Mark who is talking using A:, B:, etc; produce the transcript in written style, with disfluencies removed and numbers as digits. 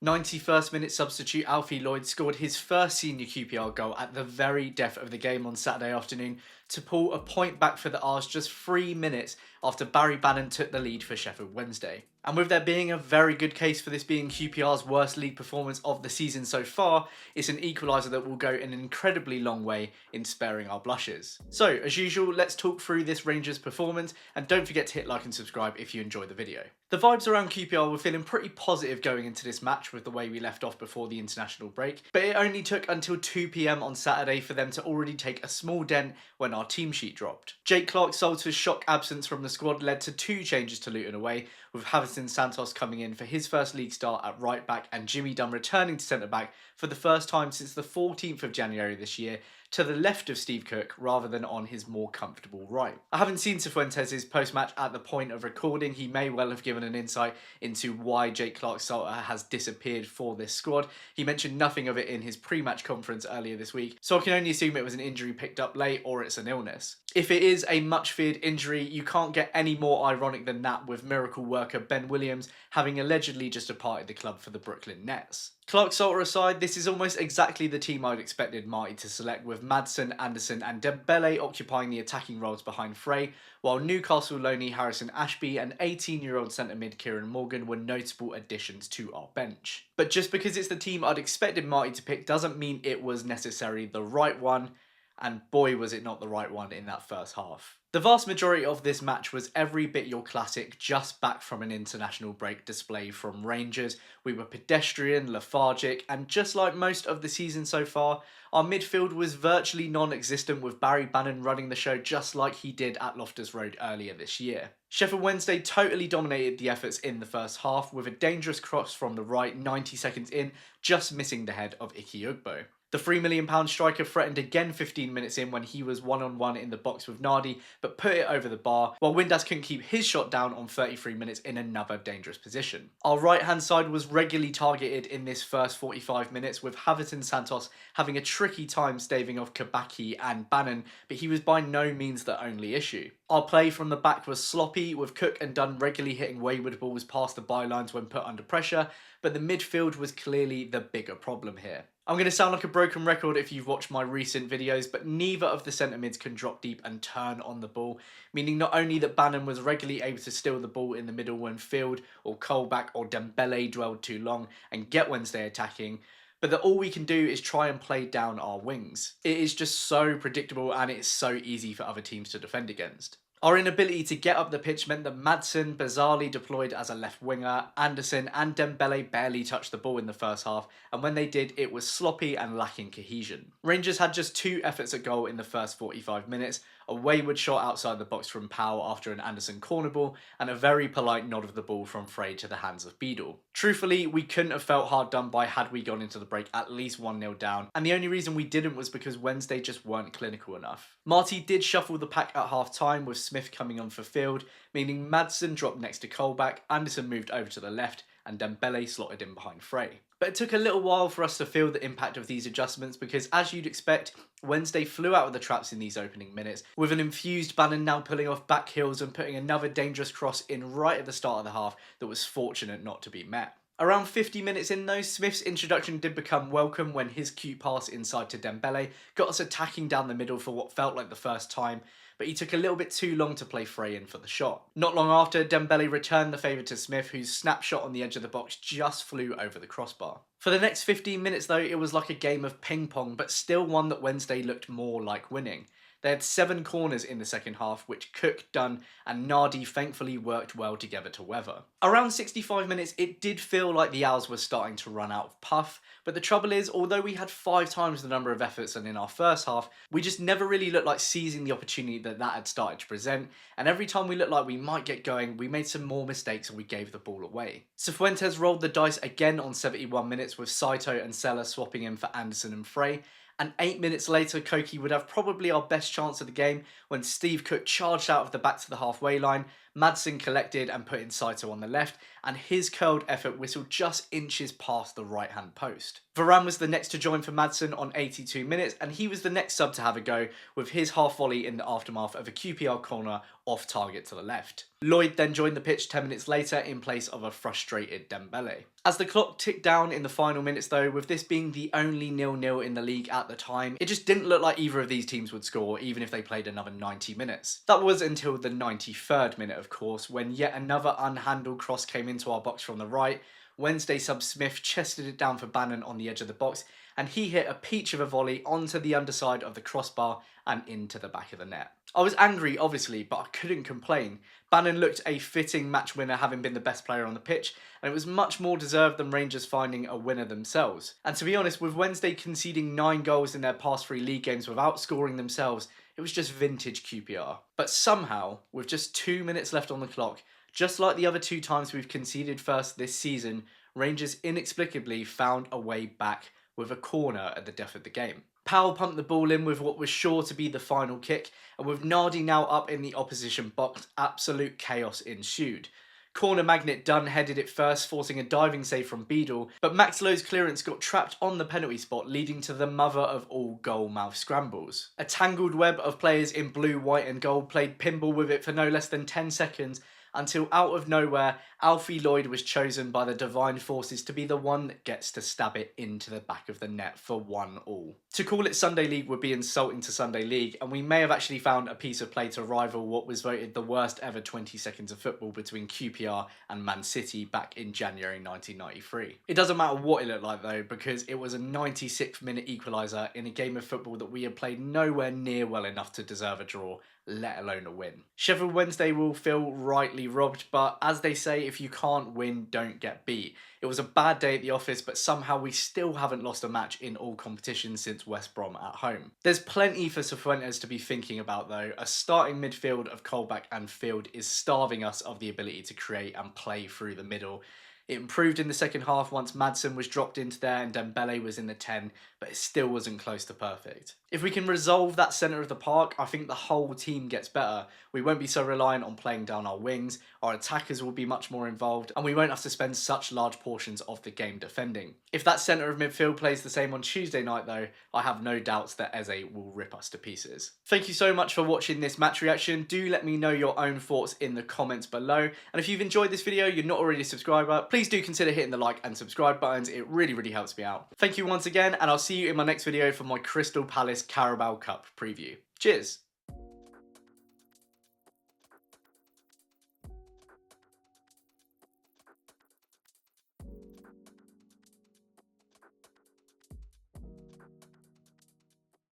A: 91st minute substitute Alfie Lloyd scored his first senior QPR goal at the very death of the game on Saturday afternoon to pull a point back for the R's just 3 minutes after Barry Bannan took the lead for Sheffield Wednesday. And with there being a very good case for this being QPR's worst league performance of the season so far, it's an equaliser that will go an incredibly long way in sparing our blushes. So, as usual, let's talk through this Rangers performance, and don't forget to hit like and subscribe if you enjoy the video. The vibes around QPR were feeling pretty positive going into this match with the way we left off before the international break, but it only took until 2 PM on Saturday for them to already take a small dent when our team sheet dropped. Jake Clarke-Salter's shock absence from the squad led to 2 changes to Luton away, with Santos coming in for his first league start at right back and Jimmy Dunn returning to centre back for the first time since the 14th of January this year, to the left of Steve Cook rather than on his more comfortable right. I haven't seen Cifuentes' post-match at the point of recording. He may well have given an insight into why Jake Clarke-Salter has disappeared for this squad. He mentioned nothing of it in his pre-match conference earlier this week, so I can only assume it was an injury picked up late or it's an illness. If it is a much-feared injury, you can't get any more ironic than that, with miracle worker Ben Williams having allegedly just departed the club for the Brooklyn Nets. Clarke-Salter aside, this is almost exactly the team I'd expected Marty to select, with Maddison, Anderson and Dembele occupying the attacking roles behind Frey, while Newcastle loanee Harrison Ashby and 18-year-old centre mid Kieran Morgan were notable additions to our bench. But just because it's the team I'd expected Marty to pick doesn't mean it was necessarily the right one, and boy was it not the right one in that first half. The vast majority of this match was every bit your classic just back from an international break display from Rangers. We were pedestrian, lethargic, and just like most of the season so far, our midfield was virtually non-existent, with Barry Bannan running the show just like he did at Loftus Road earlier this year. Sheffield Wednesday totally dominated the efforts in the first half, with a dangerous cross from the right 90 seconds in, just missing the head of Ike Ugbo. The £3 million striker threatened again 15 minutes in when he was one-on-one in the box with Nardi, but put it over the bar, while Windass couldn't keep his shot down on 33 minutes in another dangerous position. Our right-hand side was regularly targeted in this first 45 minutes, with Santos having a tricky time staving off Kabaki and Bannan, but he was by no means the only issue. Our play from the back was sloppy, with Cook and Dunn regularly hitting wayward balls past the bylines when put under pressure, but the midfield was clearly the bigger problem here. I'm going to sound like a broken record if you've watched my recent videos, but neither of the centre mids can drop deep and turn on the ball, meaning not only that Bannan was regularly able to steal the ball in the middle when Field or Colback or Dembele dwelled too long and get Wednesday attacking, but that all we can do is try and play down our wings. It is just so predictable and it's so easy for other teams to defend against. Our inability to get up the pitch meant that Maddison bizarrely deployed as a left winger, Anderson and Dembele barely touched the ball in the first half, and when they did, it was sloppy and lacking cohesion. Rangers had just 2 efforts at goal in the first 45 minutes, a wayward shot outside the box from Powell after an Anderson corner ball, and a very polite nod of the ball from Frey to the hands of Beadle. Truthfully, we couldn't have felt hard done by had we gone into the break at least 1-0 down, and the only reason we didn't was because Wednesday just weren't clinical enough. Marty did shuffle the pack at half time, with Smith coming on for Field, meaning Maddison dropped next to Colback, Anderson moved over to the left, and Dembele slotted in behind Frey. But it took a little while for us to feel the impact of these adjustments because, as you'd expect, Wednesday flew out of the traps in these opening minutes, with an infused Bannan now pulling off back heels and putting another dangerous cross in right at the start of the half that was fortunate not to be met. Around 50 minutes in though, Smith's introduction did become welcome when his cute pass inside to Dembele got us attacking down the middle for what felt like the first time, but he took a little bit too long to play Frey in for the shot. Not long after, Dembele returned the favour to Smith, whose snapshot on the edge of the box just flew over the crossbar. For the next 15 minutes though, it was like a game of ping pong, but still one that Wednesday looked more like winning. They had 7 corners in the second half, which Cook, Dunn and Nardi thankfully worked well together to weather. Around 65 minutes, it did feel like the Owls were starting to run out of puff, but the trouble is, although we had 5 times the number of efforts than in our first half, we just never really looked like seizing the opportunity that had started to present, and every time we looked like we might get going, we made some more mistakes and we gave the ball away. Cifuentes rolled the dice again on 71 minutes, with Saito and Sella swapping in for Anderson and Frey, and 8 minutes later, Koki would have probably our best chance of the game when Steve Cook charged out of the back to the halfway line, Maddison collected and put in Saito on the left, and his curled effort whistled just inches past the right hand post. Varane was the next to join for Maddison on 82 minutes, and he was the next sub to have a go with his half volley in the aftermath of a QPR corner off target to the left. Lloyd then joined the pitch 10 minutes later in place of a frustrated Dembele. As the clock ticked down in the final minutes though, with this being the only 0-0 in the league at the time, it just didn't look like either of these teams would score even if they played another 90 minutes. That was until the 93rd minute of course, when yet another unhandled cross came into our box from the right. Wednesday sub Smith chested it down for Bannan on the edge of the box, and he hit a peach of a volley onto the underside of the crossbar and into the back of the net. I was angry obviously, but I couldn't complain. Bannan looked a fitting match winner, having been the best player on the pitch, and it was much more deserved than Rangers finding a winner themselves. And to be honest, with Wednesday conceding 9 goals in their past 3 league games without scoring themselves, it was just vintage QPR. But somehow, with just 2 minutes left on the clock, just like the other 2 times we've conceded first this season, Rangers inexplicably found a way back with a corner at the death of the game. Powell pumped the ball in with what was sure to be the final kick, and with Nardi now up in the opposition box, absolute chaos ensued. Corner magnet Dunn headed it first, forcing a diving save from Beadle, but Max Lowe's clearance got trapped on the penalty spot, leading to the mother of all goal-mouth scrambles. A tangled web of players in blue, white and gold played pinball with it for no less than 10 seconds, until out of nowhere, Alfie Lloyd was chosen by the divine forces to be the one that gets to stab it into the back of the net for 1-1. To call it Sunday League would be insulting to Sunday League, and we may have actually found a piece of play to rival what was voted the worst ever 20 seconds of football between QPR and Man City back in January 1993. It doesn't matter what it looked like though, because it was a 96th minute equaliser in a game of football that we had played nowhere near well enough to deserve a draw, let alone a win. Sheffield Wednesday will feel rightly robbed, but as they say, if you can't win, don't get beat. It was a bad day at the office, but somehow we still haven't lost a match in all competitions since West Brom at home. There's plenty for Cifuentes to be thinking about though. A starting midfield of Colback and Field is starving us of the ability to create and play through the middle. It improved in the second half once Maddison was dropped into there and Dembele was in the 10, but it still wasn't close to perfect. If we can resolve that centre of the park, I think the whole team gets better. We won't be so reliant on playing down our wings, our attackers will be much more involved, and we won't have to spend such large portions of the game defending. If that centre of midfield plays the same on Tuesday night though, I have no doubts that Eze will rip us to pieces. Thank you so much for watching this match reaction. Do let me know your own thoughts in the comments below, and if you've enjoyed this video, you're not already a subscriber, please do consider hitting the like and subscribe buttons. It really helps me out. Thank you once again, and I'll see you in my next video for my Crystal Palace Carabao Cup preview. Cheers!